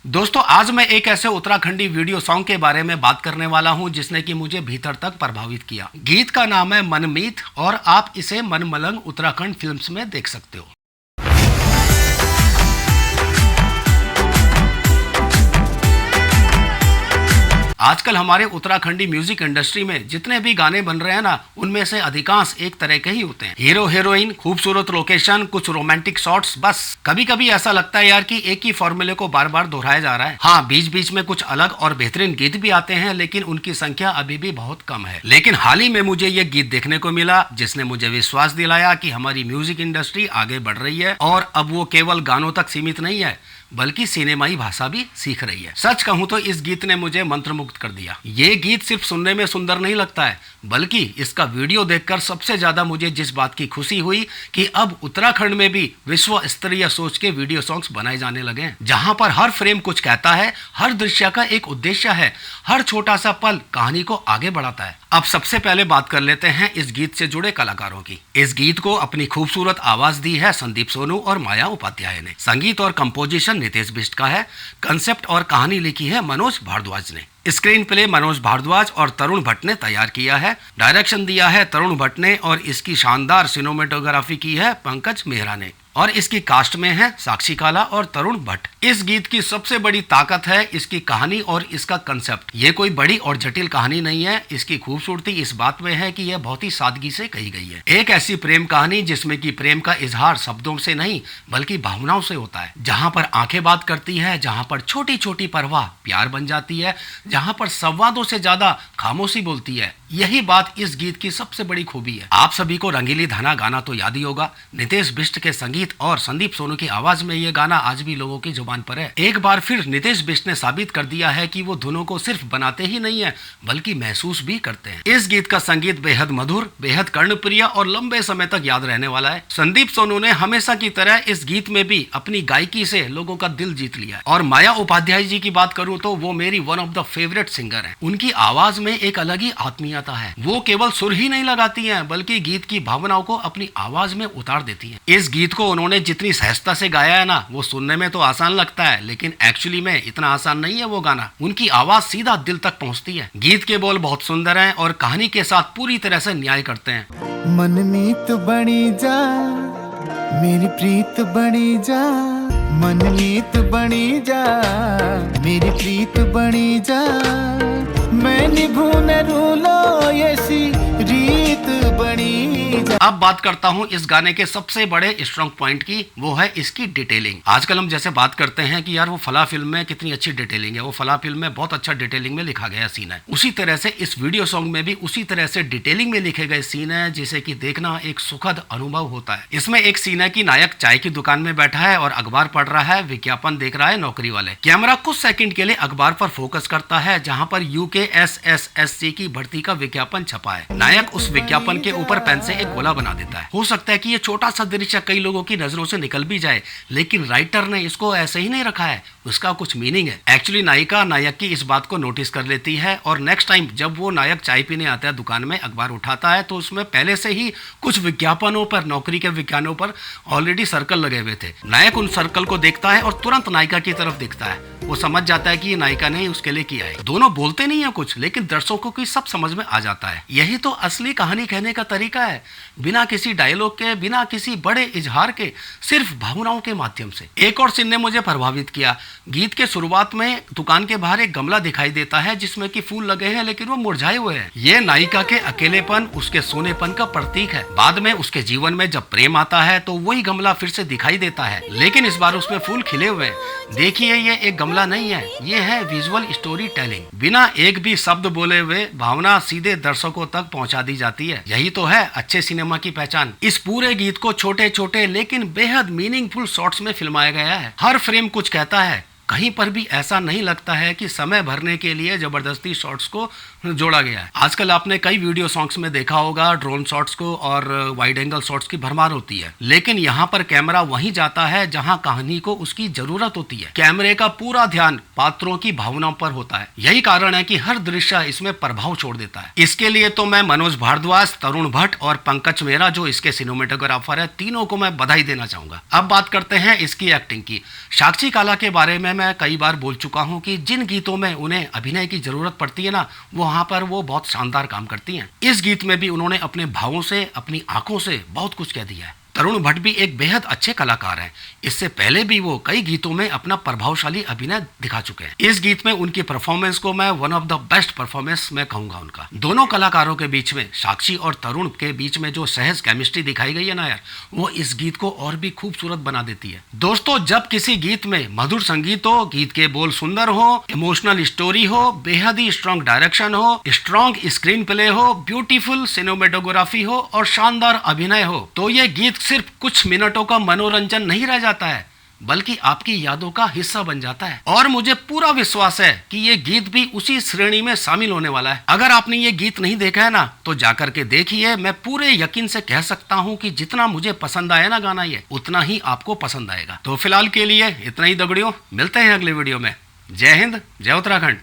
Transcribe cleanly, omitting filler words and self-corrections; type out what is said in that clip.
दोस्तों, आज मैं एक ऐसे उत्तराखंडी वीडियो सॉन्ग के बारे में बात करने वाला हूं जिसने कि मुझे भीतर तक प्रभावित किया। गीत का नाम है मनमीत और आप इसे मनमलंग उत्तराखंड फिल्म्स में देख सकते हो। आजकल हमारे उत्तराखंडी म्यूजिक इंडस्ट्री में जितने भी गाने बन रहे हैं ना, उनमें से अधिकांश एक तरह के ही होते हैं। हीरो हीरोइन, खूबसूरत लोकेशन, कुछ रोमांटिक शॉट्स, बस कभी कभी ऐसा लगता है यार कि एक ही फॉर्मूले को बार बार दोहराया जा रहा है। हाँ, बीच बीच में कुछ अलग और बेहतरीन गीत भी आते हैं, लेकिन उनकी संख्या अभी भी बहुत कम है। लेकिन हाल ही में मुझे ये गीत देखने को मिला जिसने मुझे विश्वास दिलाया कि हमारी म्यूजिक इंडस्ट्री आगे बढ़ रही है और अब वो केवल गानों तक सीमित नहीं है बल्कि सिनेमाई भाषा भी सीख रही है। सच कहूं तो इस गीत ने मुझे मंत्रमुग्ध कर दिया। ये गीत सिर्फ सुनने में सुंदर नहीं लगता है, बल्कि इसका वीडियो देखकर सबसे ज्यादा मुझे जिस बात की खुशी हुई कि अब उत्तराखंड में भी विश्व स्तरीय सोच के वीडियो सॉन्ग्स बनाए जाने लगे हैं, जहां पर हर फ्रेम कुछ कहता है, हर दृश्य का एक उद्देश्य है, हर छोटा सा पल कहानी को आगे बढ़ाता है। अब सबसे पहले बात कर लेते हैं इस गीत से जुड़े कलाकारों की। इस गीत को अपनी खूबसूरत आवाज दी है संदीप सोनू और माया उपाध्याय ने। संगीत और कंपोजिशन नितेश बिष्ट का है। कंसेप्ट और कहानी लिखी है मनोज भारद्वाज ने। स्क्रीन प्ले मनोज भारद्वाज और तरुण भट्ट ने तैयार किया है। डायरेक्शन दिया है तरुण भट्ट ने और इसकी शानदार सिनेमेटोग्राफी की है पंकज मेहरा ने। और इसकी कास्ट में है साक्षी काला और तरुण भट्ट। इस गीत की सबसे बड़ी ताकत है इसकी कहानी और इसका कंसेप्ट। ये कोई बड़ी और जटिल कहानी नहीं है। इसकी खूबसूरती इस बात में है कि यह बहुत ही सादगी से कही गई है। एक ऐसी प्रेम कहानी जिसमें कि प्रेम का इजहार शब्दों से नहीं बल्कि भावनाओं से होता है, जहां पर आंखें बात करती है, जहां पर छोटी छोटी परवाह प्यार बन जाती है, जहां पर संवादों से ज्यादा खामोशी बोलती है। यही बात इस गीत की सबसे बड़ी खूबी है। आप सभी को रंगीली धाना गाना तो याद ही होगा। नितेश बिष्ट के संगीत और संदीप सोनू की आवाज में ये गाना आज भी लोगों की जुबान पर है। एक बार फिर नितेश बिष्ट ने साबित कर दिया है कि वो धुनों को सिर्फ बनाते ही नहीं है बल्कि महसूस भी करते हैं। इस गीत का संगीत बेहद मधुर, बेहद कर्णप्रिय और लंबे समय तक याद रहने वाला है। संदीप सोनू ने हमेशा की तरह इस गीत में भी अपनी गायकी से लोगों का दिल जीत लिया है। और माया उपाध्याय जी की बात करूं तो वो मेरी one of the favourite singer है। उनकी आवाज में एक अलग ही आत्मीयता है। वो केवल सुर ही नहीं लगाती हैं बल्कि गीत की भावनाओं को अपनी आवाज में उतार देती हैं। इस गीत को उन्होंने जितनी सहजता से गाया है ना, वो सुनने में तो आसान लगता है, लेकिन एक्चुअली में इतना आसान नहीं है वो गाना। उनकी आवाज सीधा दिल तक पहुंचती है। गीत के बोल बहुत सुंदर हैं और कहानी के साथ पूरी तरह से न्याय करते हैं। मनमीत बनी जा, मेरी प्रीत बनी जा, मनमीत बनी जा, मेरी प्रीत बनी जा, मैं निभू न रूलो ऐसी रीत बनी जा। अब बात करता हूँ इस गाने के सबसे बड़े स्ट्रॉन्ग पॉइंट की, वो है इसकी डिटेलिंग। आजकल हम जैसे बात करते हैं कि यार वो फला फिल्म में कितनी अच्छी डिटेलिंग है, वो फला फिल्म में बहुत अच्छा डिटेलिंग में लिखा गया सीन है, उसी तरह से इस वीडियो सॉन्ग में भी उसी तरह से डिटेलिंग में लिखे गए सीन है जिसे कि देखना एक सुखद अनुभव होता है। इसमें एक सीन है कि नायक चाय की दुकान में बैठा है और अखबार पढ़ रहा है, विज्ञापन देख रहा है नौकरी वाले। कैमरा कुछ सेकंड के लिए अखबार पर फोकस करता है जहां पर UKSSSC की भर्ती का विज्ञापन छपा है। नायक उस विज्ञापन के ऊपर पेन से एक गोला बना देता है। हो सकता है कि ये छोटा सा दृश्य कई लोगों की नजरों से निकल भी जाए, लेकिन राइटर ने इसको ऐसे ही नहीं रखा है, उसका कुछ मीनिंग है। एक्चुअली नायिका नायक की इस बात को नोटिस कर लेती है और नेक्स्ट टाइम जब वो नायक चाय पीने आता है दुकान में, अखबार उठाता है तो उसमें पहले से ही कुछ विज्ञापनों पर, नौकरी के विज्ञापनों पर ऑलरेडी सर्कल लगे हुए थे। नायक उन सर्कल को देखता है और तुरंत नायिका की तरफ देखता है। वो समझ जाता है कि ये नायिका ने उसके लिए किया है। दोनों बोलते नहीं है कुछ, लेकिन दर्शकों को सब समझ में आ जाता है। यही तो असली कहानी कहने का तरीका है, बिना किसी डायलॉग के, बिना किसी बड़े इजहार के, सिर्फ भावनाओं के माध्यम से। एक और सीन ने मुझे प्रभावित किया। गीत के शुरुआत में दुकान के बाहर एक गमला दिखाई देता है जिसमें कि फूल लगे हैं लेकिन वो मुरझाए हुए हैं। ये नायिका के अकेलेपन, उसके सोनेपन का प्रतीक है। बाद में उसके जीवन में जब प्रेम आता है तो वही गमला फिर से दिखाई देता है, लेकिन इस बार उसमें फूल खिले हुए हैं। देखिए, ये एक गमला नहीं है, ये है विजुअल स्टोरी टेलिंग। बिना एक भी शब्द बोले हुए भावना सीधे दर्शकों तक पहुंचा दी जाती है। यही तो है अच्छे सिनेमा की पहचान। इस पूरे गीत को छोटे छोटे लेकिन बेहद मीनिंगफुल शॉट्स में फिल्माया गया है। हर फ्रेम कुछ कहता है। कहीं पर भी ऐसा नहीं लगता है कि समय भरने के लिए जबरदस्ती शॉट्स को जोड़ा गया है। आजकल आपने कई वीडियो सॉन्ग्स में देखा होगा ड्रोन शॉट्स को और वाइड एंगल शॉट्स की भरमार होती है, लेकिन यहाँ पर कैमरा वहीं जाता है जहाँ कहानी को उसकी जरूरत होती है। कैमरे का पूरा ध्यान पात्रों की भावनाओं पर होता है। यही कारण है कि हर दृश्य इसमें प्रभाव छोड़ देता है। इसके लिए तो मैं मनोज भारद्वाज, तरुण भट्ट और पंकज मेहरा जो इसके सिनेमेटोग्राफर है, तीनों को मैं बधाई देना चाहूंगा। अब बात करते हैं इसकी एक्टिंग की। साक्षी काला के बारे में मैं कई बार बोल चुका हूँ कि जिन गीतों में उन्हें अभिनय की जरूरत पड़ती है ना, वहाँ पर वो बहुत शानदार काम करती हैं। इस गीत में भी उन्होंने अपने भावों से, अपनी आंखों से बहुत कुछ कह दिया है। तरुण भट्ट भी एक बेहद अच्छे कलाकार हैं। इससे पहले भी वो कई गीतों में अपना प्रभावशाली अभिनय दिखा चुके हैं। इस गीत में उनकी परफॉर्मेंस को मैं one of the best performance मैं कहूंगा उनका। दोनों कलाकारों के बीच में, साक्षी और तरुण के बीच में जो सहज केमिस्ट्री दिखाई गई है ना यार, वो इस गीत को और भी खूबसूरत बना देती है। दोस्तों, जब किसी गीत में मधुर संगीत हो, गीत के बोल सुंदर हो, इमोशनल स्टोरी हो, बेहद ही स्ट्रॉन्ग डायरेक्शन हो, स्ट्रॉन्ग स्क्रीन प्ले हो, ब्यूटीफुल सिनेमेटोग्राफी हो और शानदार अभिनय हो, तो ये गीत सिर्फ कुछ मिनटों का मनोरंजन नहीं रह जाता है, बल्कि आपकी यादों का हिस्सा बन जाता है। और मुझे पूरा विश्वास है कि ये गीत भी उसी श्रेणी में शामिल होने वाला है। अगर आपने ये गीत नहीं देखा है ना, तो जाकर के देखिए। मैं पूरे यकीन से कह सकता हूँ कि जितना मुझे पसंद आया ना गाना ये, उतना ही आपको पसंद आएगा। तो फिलहाल के लिए इतना ही दगड़ियों, मिलते हैं अगले वीडियो में। जय हिंद, जय उत्तराखंड।